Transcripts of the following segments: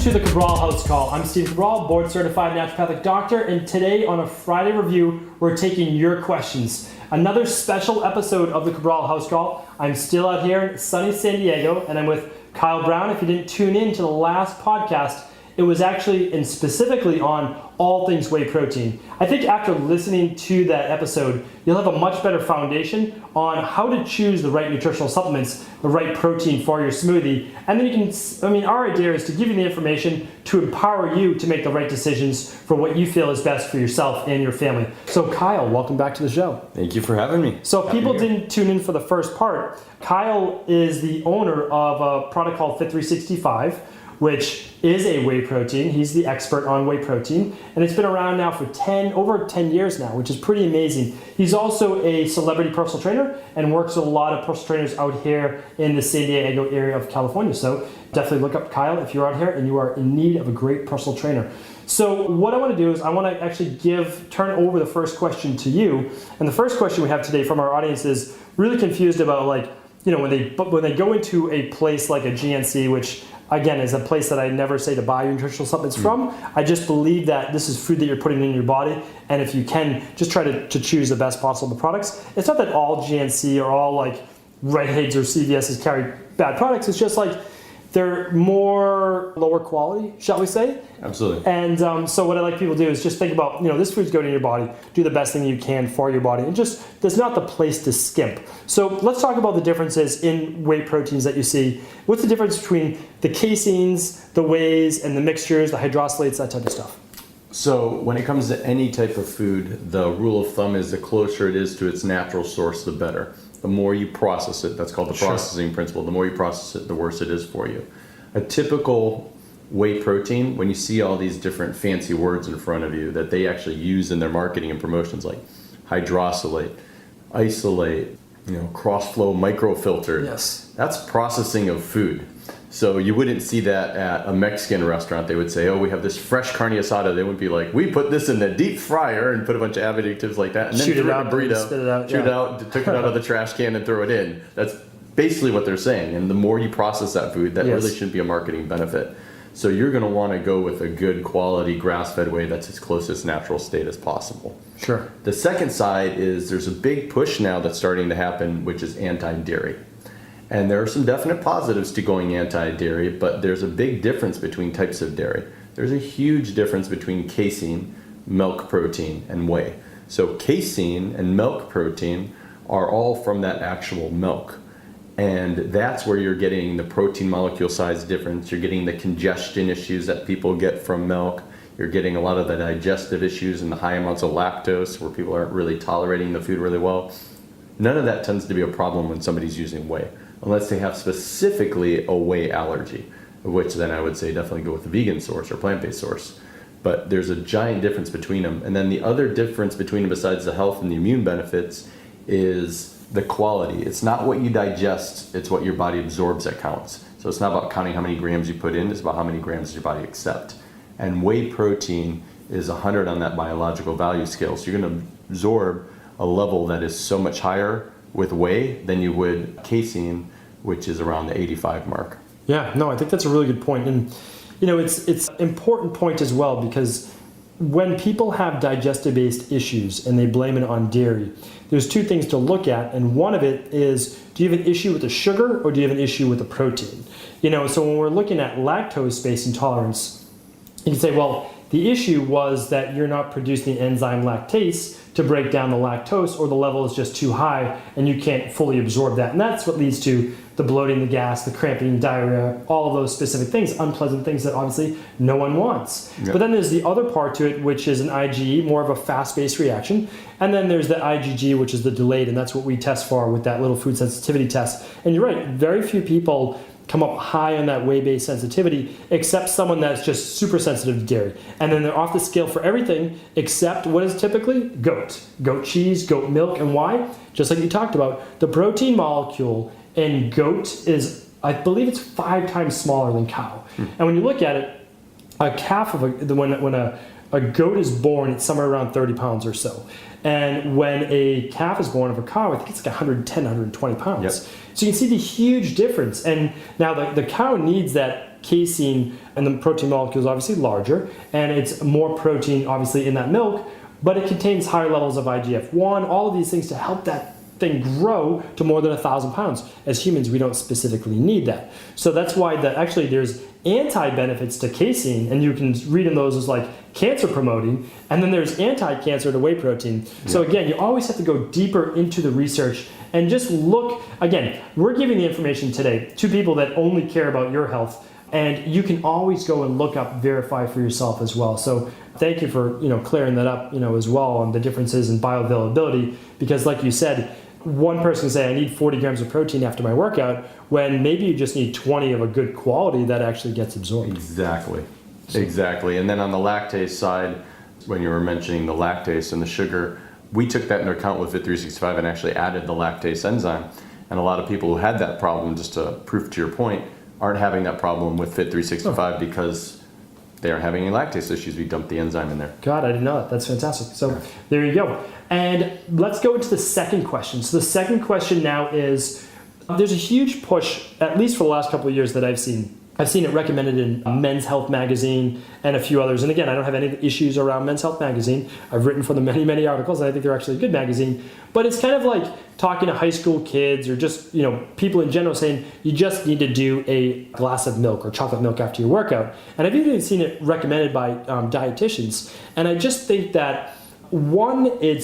to the Cabral House Call. I'm Steve Cabral, board certified naturopathic doctor, and today on a Friday review, we're taking your questions. Another special episode of the Cabral House Call. I'm still out here in sunny San Diego, and I'm with Kyle Brown. If you didn't tune in to the last podcast, it was actually and specifically on all things whey protein. I think after listening to that episode, you'll have a much better foundation on how to choose the right nutritional supplements, the right protein for your smoothie. And then you can, our idea is to give you the information to empower you to make the right decisions for what you feel is best for yourself and your family. So Kyle, welcome back to the show. Thank you for having me. So if people didn't tune in for the first part, Kyle is the owner of a product called Fit365, which is a whey protein. He's the expert on whey protein, and it's been around now for over 10 years now, which is pretty amazing. He's also a celebrity personal trainer and works with a lot of personal trainers out here in the San Diego area of California. So definitely look up Kyle if you're out here and you are in need of a great personal trainer. So what I want to do is I want to actually turn over the first question to you. And the first question we have today from our audience is really confused about when they go into a place like a GNC, which again is a place that I never say to buy your nutritional supplements from. I just believe that this is food that you're putting in your body, and if you can, just try to choose the best possible products. It's not that all GNC or all Rite Aids or CVS's carry bad products. It's just they're more lower quality, shall we say? Absolutely. And so what I like people to do is just think about, this food's going in your body, do the best thing you can for your body, and just, there's not the place to skimp. So let's talk about the differences in whey proteins that you see. What's the difference between the caseins, the wheys, and the mixtures, the hydrosylates, that type of stuff? So when it comes to any type of food, the rule of thumb is the closer it is to its natural source, the better. The more you process it, that's called the processing principle, the more you process it, the worse it is for you. A typical whey protein, when you see all these different fancy words in front of you that they actually use in their marketing and promotions, like hydrosylate, isolate, cross-flow microfiltered, that's processing of food. So you wouldn't see that at a Mexican restaurant. They would say, oh, we have this fresh carne asada. They wouldn't be like, we put this in the deep fryer and put a bunch of additives like that, and then shoot threw it it out, in a burrito, shoot it out, took it out of the trash can and throw it in. That's basically what they're saying. And the more you process that food, that really shouldn't be a marketing benefit. So you're going to want to go with a good quality grass-fed whey that's as close to its natural state as possible. Sure. The second side is there's a big push now that's starting to happen, which is anti-dairy. And there are some definite positives to going anti-dairy, but there's a big difference between types of dairy. There's a huge difference between casein, milk protein, and whey. So casein and milk protein are all from that actual milk. And that's where you're getting the protein molecule size difference. You're getting the congestion issues that people get from milk. You're getting a lot of the digestive issues and the high amounts of lactose where people aren't really tolerating the food really well. None of that tends to be a problem when somebody's using whey, unless they have specifically a whey allergy, which then I would say definitely go with a vegan source or plant-based source. But there's a giant difference between them. And then the other difference between them besides the health and the immune benefits is the quality. It's not what you digest, it's what your body absorbs that counts. So it's not about counting how many grams you put in, it's about how many grams your body accept. And whey protein is 100 on that biological value scale. So you're going to absorb a level that is so much higher with whey than you would casein, which is around the 85 mark. Yeah, no, I think that's a really good point. And, it's an important point as well, because when people have digestive-based issues and they blame it on dairy, there's two things to look at. And one of it is, do you have an issue with the sugar or do you have an issue with the protein? So when we're looking at lactose-based intolerance, you can say, well, the issue was that you're not producing the enzyme lactase to break down the lactose, or the level is just too high and you can't fully absorb that. And that's what leads to the bloating, the gas, the cramping, diarrhea, all of those specific things, unpleasant things that obviously no one wants. Yep. But then there's the other part to it, which is an IgE, more of a fast-paced reaction. And then there's the IgG, which is the delayed, and that's what we test for with that little food sensitivity test. And you're right, very few people come up high on that whey-based sensitivity, except someone that's just super sensitive to dairy. And then they're off the scale for everything except what is typically goat cheese, goat milk. And why? Just like you talked about, the protein molecule in goat is, I believe it's 5 times smaller than cow. And when you look at it, a calf when a goat is born, it's somewhere around 30 pounds or so. And when a calf is born of a cow, I think it's 110, 120 pounds. Yep. So you can see the huge difference. And now the cow needs that casein, and the protein molecule is obviously larger, and it's more protein obviously in that milk, but it contains higher levels of IGF-1, all of these things to help that thing grow to more than 1,000 pounds. As humans, we don't specifically need that. So that's why actually there's anti-benefits to casein, and you can read in those as like cancer promoting, and then there's anti-cancer to whey protein. So again, you always have to go deeper into the research and just look. Again, we're giving the information today to people that only care about your health, and you can always go and look up, verify for yourself as well. So thank you for clearing that up as well on the differences in bioavailability, because like you said, one person can say I need 40 grams of protein after my workout, when maybe you just need 20 of a good quality that actually gets absorbed. Exactly. And then on the lactase side, when you were mentioning the lactase and the sugar, we took that into account with Fit365 and actually added the lactase enzyme. And a lot of people who had that problem, just to prove to your point, aren't having that problem with Fit365 because they aren't having any lactase issues. We dumped the enzyme in there. God, I didn't know that. That's fantastic. So there you go. And let's go into the second question. So the second question now is, there's a huge push, at least for the last couple of years that I've seen. I've seen it recommended in Men's Health magazine and a few others. And again, I don't have any issues around Men's Health magazine. I've written for them many, many articles, and I think they're actually a good magazine. But it's kind of like talking to high school kids or just people in general saying you just need to do a glass of milk or chocolate milk after your workout. And I've even seen it recommended by dietitians. And I just think that, one, it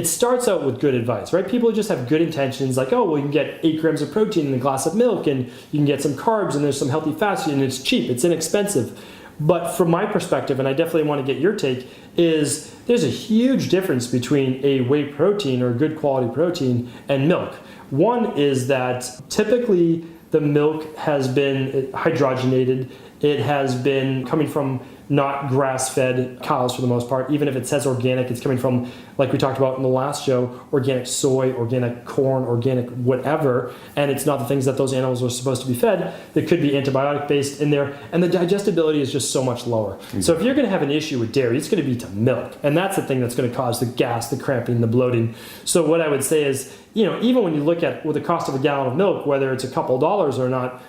starts out with good advice, right? People just have good intentions, like, oh, well, you can get 8 grams of protein in a glass of milk, and you can get some carbs, and there's some healthy fats, and it's cheap, it's inexpensive. But from my perspective, and I definitely want to get your take, is there's a huge difference between a whey protein or good quality protein and milk. One is that typically the milk has been hydrogenated. It has been coming from not grass-fed cows for the most part. Even if it says organic, it's coming from, like we talked about in the last show, organic soy, organic corn, organic whatever, and it's not the things that those animals are supposed to be fed. There could be antibiotic-based in there, and the digestibility is just so much lower. Mm-hmm. So if you're going to have an issue with dairy, it's going to be to milk, and that's the thing that's going to cause the gas, the cramping, the bloating. So what I would say is, even when you look at what the cost of a gallon of milk, whether it's a couple dollars or not,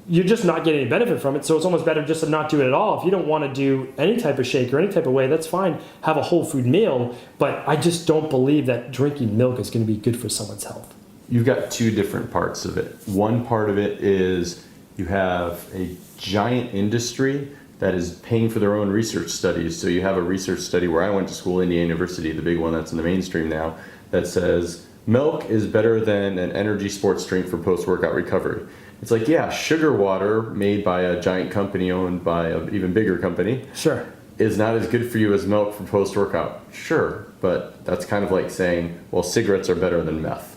you're just not getting any benefit from it. So it's almost better just to not do it at all. If you don't want to do any type of shake or any type of whey, that's fine. Have a whole food meal. But I just don't believe that drinking milk is going to be good for someone's health. You've got two different parts of it. One part of it is you have a giant industry that is paying for their own research studies. So you have a research study where I went to school, Indiana University, the big one that's in the mainstream now, that says milk is better than an energy sports drink for post-workout recovery. It's like, yeah, sugar water made by a giant company owned by an even bigger company sure, is not as good for you as milk for post-workout. Sure, but that's kind of like saying, well, cigarettes are better than meth.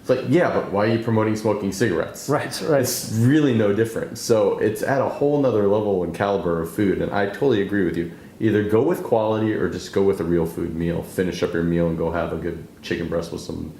It's like, yeah, but why are you promoting smoking cigarettes? Right. It's really no different. So it's at a whole nother level and caliber of food, and I totally agree with you. Either go with quality or just go with a real food meal. Finish up your meal and go have a good chicken breast with some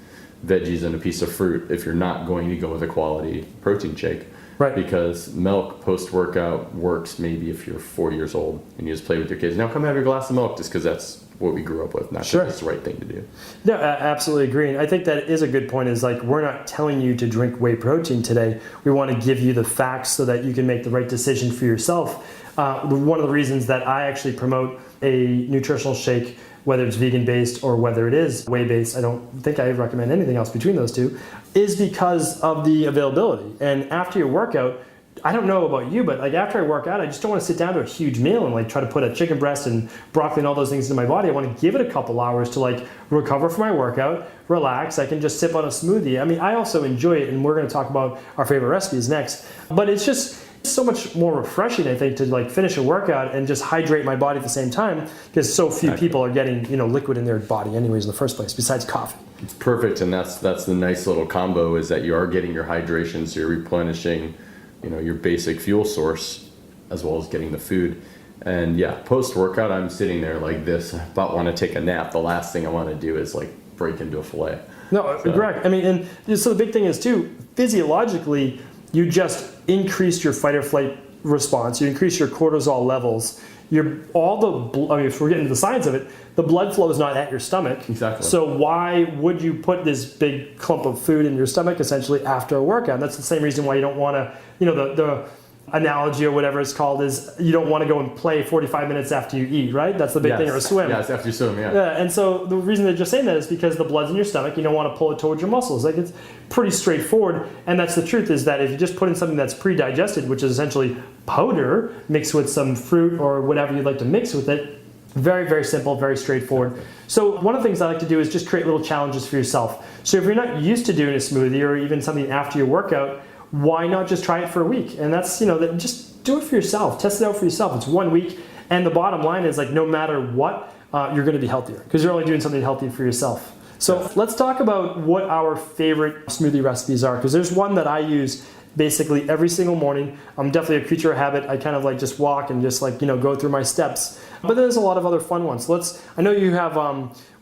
veggies and a piece of fruit if you're not going to go with a quality protein shake. Right. Because milk post-workout works maybe if you're 4 years old and you just play with your kids. Now come have your glass of milk just because that's what we grew up with, not sure, because it's the right thing to do. No, absolutely agree. And I think that is a good point, is like, we're not telling you to drink whey protein today. We want to give you the facts so that you can make the right decision for yourself. One of the reasons that I actually promote a nutritional shake, whether it's vegan-based or whether it is whey-based, I don't think I recommend anything else between those two, is because of the availability. And after your workout, I don't know about you, but like after I work out, I just don't want to sit down to a huge meal and like try to put a chicken breast and broccoli and all those things into my body. I want to give it a couple hours to like recover from my workout, relax. I can just sip on a smoothie. I mean, I also enjoy it, and we're going to talk about our favorite recipes next. But it's just so much more refreshing, I think, to like finish a workout and just hydrate my body at the same time, because so few people are getting liquid in their body anyways in the first place, besides coffee. It's perfect, and that's the nice little combo, is that you are getting your hydration, so you're replenishing your basic fuel source as well as getting the food. And yeah, post-workout, I'm sitting there like this, I about want to take a nap. The last thing I want to do is like break into a filet. No, correct. I mean, and so the big thing is too, physiologically, you just increased your fight or flight response, you increase your cortisol levels. If we're getting to the science of it, the blood flow is not at your stomach. Exactly. So why would you put this big clump of food in your stomach essentially after a workout? And that's the same reason why you don't want to, the analogy or whatever it's called is you don't want to go and play 45 minutes after you eat, right? That's the big thing, or swim. Yes, after you swim, yeah. Yeah, and so the reason they're just saying that is because the blood's in your stomach, you don't want to pull it towards your muscles. Like, it's pretty straightforward, and that's the truth, is that if you just put in something that's pre-digested, which is essentially powder mixed with some fruit or whatever you'd like to mix with it, very, very simple, very straightforward. So one of the things I like to do is just create little challenges for yourself. So if you're not used to doing a smoothie or even something after your workout, why not just try it for a week? And that's, just do it for yourself. Test it out for yourself. It's 1 week. And the bottom line is, like, no matter what, you're going to be healthier because you're only doing something healthy for yourself. So let's talk about what our favorite smoothie recipes are, because there's one that I use basically every single morning. I'm definitely a creature of habit. I kind of like just walk and just go through my steps. But there's a lot of other fun ones. I know you have,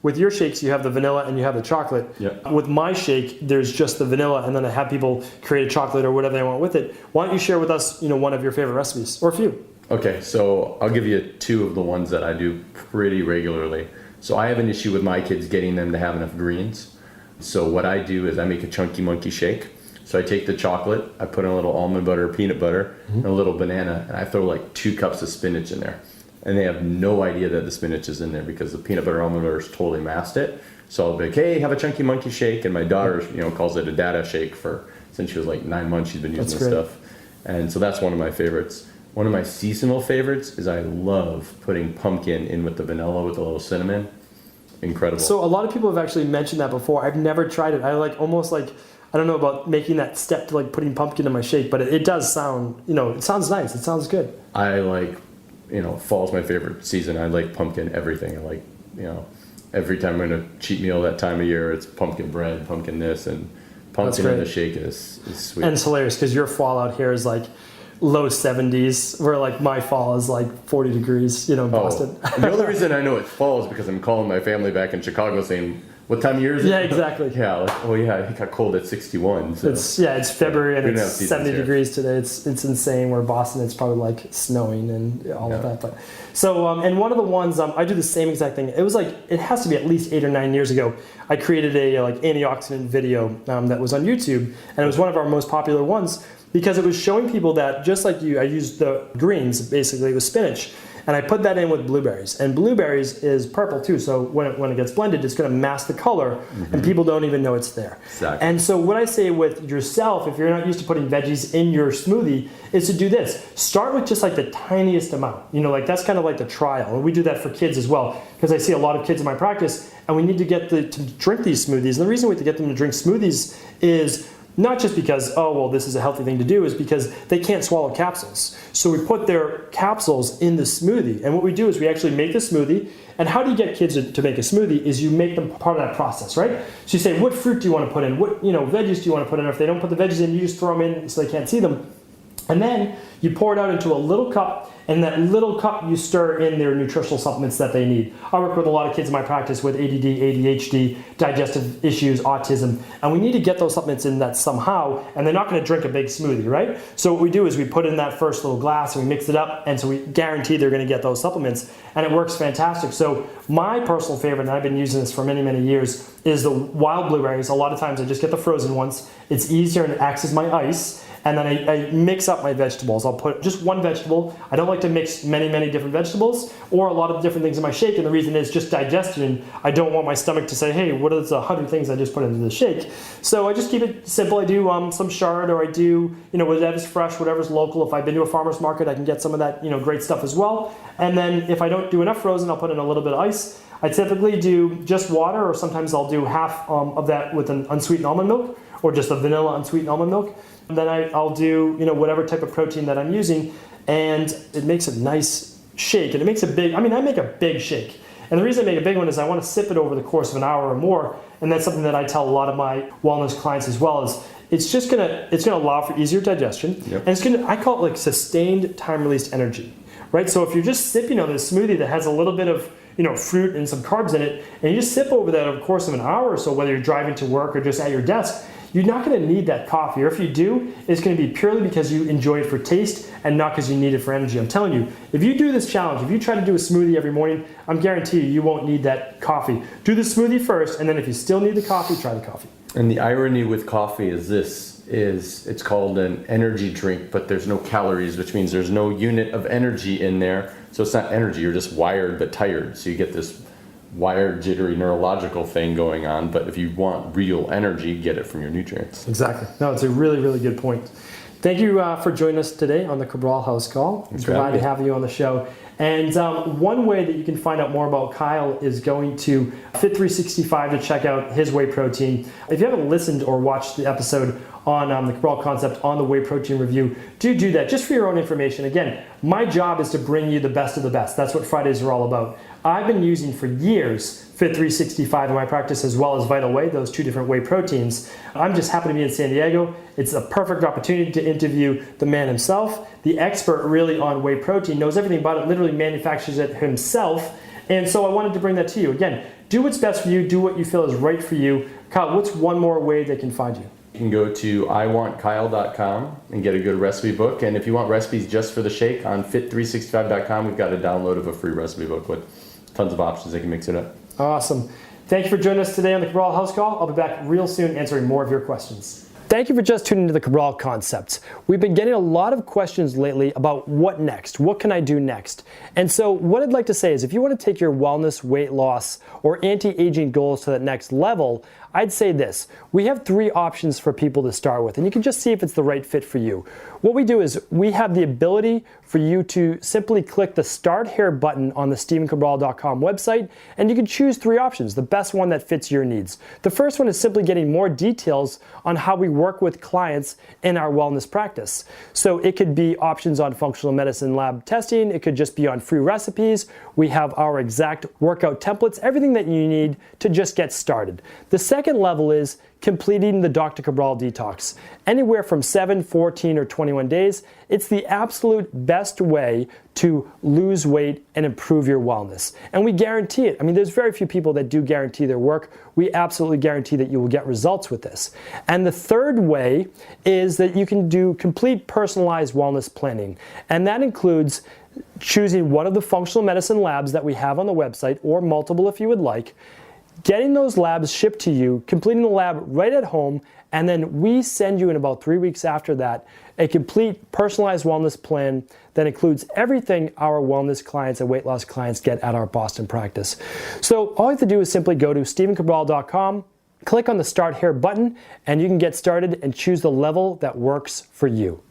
with your shakes, you have the vanilla and you have the chocolate. Yep. With my shake, there's just the vanilla, and then I have people create a chocolate or whatever they want with it. Why don't you share with us, one of your favorite recipes, or a few? Okay, so I'll give you 2 of the ones that I do pretty regularly. So I have an issue with my kids getting them to have enough greens. So what I do is I make a chunky monkey shake. So I take the chocolate, I put in a little almond butter, peanut butter, and a little banana, and I throw like 2 cups of spinach in there. And they have no idea that the spinach is in there because the peanut butter almond butter has totally masked it. So I'll be like, hey, have a chunky monkey shake. And my daughter, calls it a dada shake since she was like 9 months, she's been using this stuff. And so that's one of my favorites. One of my seasonal favorites is I love putting pumpkin in with the vanilla with a little cinnamon. Incredible. So a lot of people have actually mentioned that before. I've never tried it. I I don't know about making that step to putting pumpkin in my shake, but it does sound, it sounds nice. It sounds good. I fall's my favorite season. I like pumpkin everything. Every time I'm in a cheat meal that time of year, it's pumpkin bread, pumpkin this, and pumpkin in the shake is sweet. And it's hilarious because your fall out here is low 70s, where my fall is 40 degrees, Boston. The only reason I know it's fall is because I'm calling my family back in Chicago saying, what time of year is it? Yeah, exactly. Yeah, it got cold at 61. So. It's February and it's 70 here. degrees today. It's insane. Where Boston, it's probably snowing and all of that. But and one of the ones I do the same exact thing. It was it has to be at least 8 or 9 years ago. I created a antioxidant video that was on YouTube, and it was one of our most popular ones because it was showing people that just like you, I used the greens basically with spinach. And I put that in with blueberries. And blueberries is purple too, so when it gets blended, it's going to mask the color, and people don't even know it's there. Exactly. And so what I say with yourself, if you're not used to putting veggies in your smoothie, is to do this. Start with just the tiniest amount. That's kind of the trial. And we do that for kids as well, because I see a lot of kids in my practice, and we need to get to drink these smoothies. And the reason we have to get them to drink smoothies is not just because, this is a healthy thing to do, is because they can't swallow capsules. So we put their capsules in the smoothie. And what we do is we actually make the smoothie. And how do you get kids to make a smoothie is you make them part of that process, right? So you say, what fruit do you want to put in? What veggies do you want to put in? Or if they don't put the veggies in, you just throw them in so they can't see them. And then you pour it out into a little cup, and that little cup you stir in their nutritional supplements that they need. I work with a lot of kids in my practice with ADD, ADHD, digestive issues, autism, and we need to get those supplements in that somehow, and they're not going to drink a big smoothie, right? So what we do is we put in that first little glass and we mix it up, and so we guarantee they're going to get those supplements, and it works fantastic. So my personal favorite, and I've been using this for many, many years, is the wild blueberries. A lot of times I just get the frozen ones. It's easier and it acts as my ice. And then I mix up my vegetables. I'll put just one vegetable. I don't like to mix many, many different vegetables or a lot of different things in my shake. And the reason is just digestion. I don't want my stomach to say, hey, what are the 100 things I just put into the shake? So I just keep it simple. I do some chard, or I do, whatever's fresh, whatever's local. If I've been to a farmer's market, I can get some of that, great stuff as well. And then if I don't do enough frozen, I'll put in a little bit of ice. I typically do just water, or sometimes I'll do half of that with an unsweetened almond milk, or just a vanilla unsweetened almond milk. And then I'll do, whatever type of protein that I'm using, and it makes a nice shake. And it makes I make a big shake. And the reason I make a big one is I want to sip it over the course of an hour or more. And that's something that I tell a lot of my wellness clients as well, is it's gonna allow for easier digestion. Yep. And I call it sustained time released energy, right? So if you're just sipping on this smoothie that has a little bit of fruit and some carbs in it, and you just sip over that over the course of an hour or so, whether you're driving to work or just at your desk, you're not going to need that coffee. Or if you do, it's going to be purely because you enjoy it for taste and not because you need it for energy. I'm telling you, if you do this challenge, if you try to do a smoothie every morning, I'm guarantee you won't need that coffee. Do the smoothie first, and then if you still need the coffee, try the coffee. And the irony with coffee is it's called an energy drink, but there's no calories, which means there's no unit of energy in there. So it's not energy, you're just wired but tired. So you get this wired, jittery, neurological thing going on. But if you want real energy, get it from your nutrients. Exactly. No, it's a really, really good point. Thank you for joining us today on the Cabral House Call. I'm glad to have you on the show. And one way that you can find out more about Kyle is going to Fit365 to check out his whey protein. If you haven't listened or watched the episode on the Cabral concept on the whey protein review, do that just for your own information. Again, my job is to bring you the best of the best. That's what Fridays are all about. I've been using for years Fit365 in my practice as well as Vital Whey, those two different whey proteins. I'm just happy to be in San Diego. It's a perfect opportunity to interview the man himself. The expert really on whey protein, knows everything about it, literally manufactures it himself. And so I wanted to bring that to you. Again, do what's best for you, do what you feel is right for you. Kyle, what's one more way they can find you? You can go to iwantkyle.com and get a good recipe book. And if you want recipes just for the shake, on fit365.com, we've got a download of a free recipe book with tons of options. They can mix it up. Awesome. Thank you for joining us today on the Cabral House Call. I'll be back real soon answering more of your questions. Thank you for just tuning into the Cabral Concepts. We've been getting a lot of questions lately about what next? What can I do next? And so what I'd like to say is if you want to take your wellness, weight loss, or anti-aging goals to that next level, I'd say this. We have 3 options for people to start with, and you can just see if it's the right fit for you. What we do is we have the ability for you to simply click the Start Here button on the StephenCabral.com website, and you can choose 3 options, the best one that fits your needs. The first one is simply getting more details on how we work with clients in our wellness practice. So it could be options on functional medicine lab testing, it could just be on free recipes. We have our exact workout templates, everything that you need to just get started. The second level is completing the Dr. Cabral detox. Anywhere from 7, 14, or 21 days, it's the absolute best way to lose weight and improve your wellness. And we guarantee it. I mean, there's very few people that do guarantee their work. We absolutely guarantee that you will get results with this. And the third way is that you can do complete personalized wellness planning. And that includes choosing one of the functional medicine labs that we have on the website, or multiple if you would like, getting those labs shipped to you, completing the lab right at home, and then we send you in about 3 weeks after that a complete personalized wellness plan that includes everything our wellness clients and weight loss clients get at our Boston practice. So all you have to do is simply go to StephenCabral.com, click on the Start Here button, and you can get started and choose the level that works for you.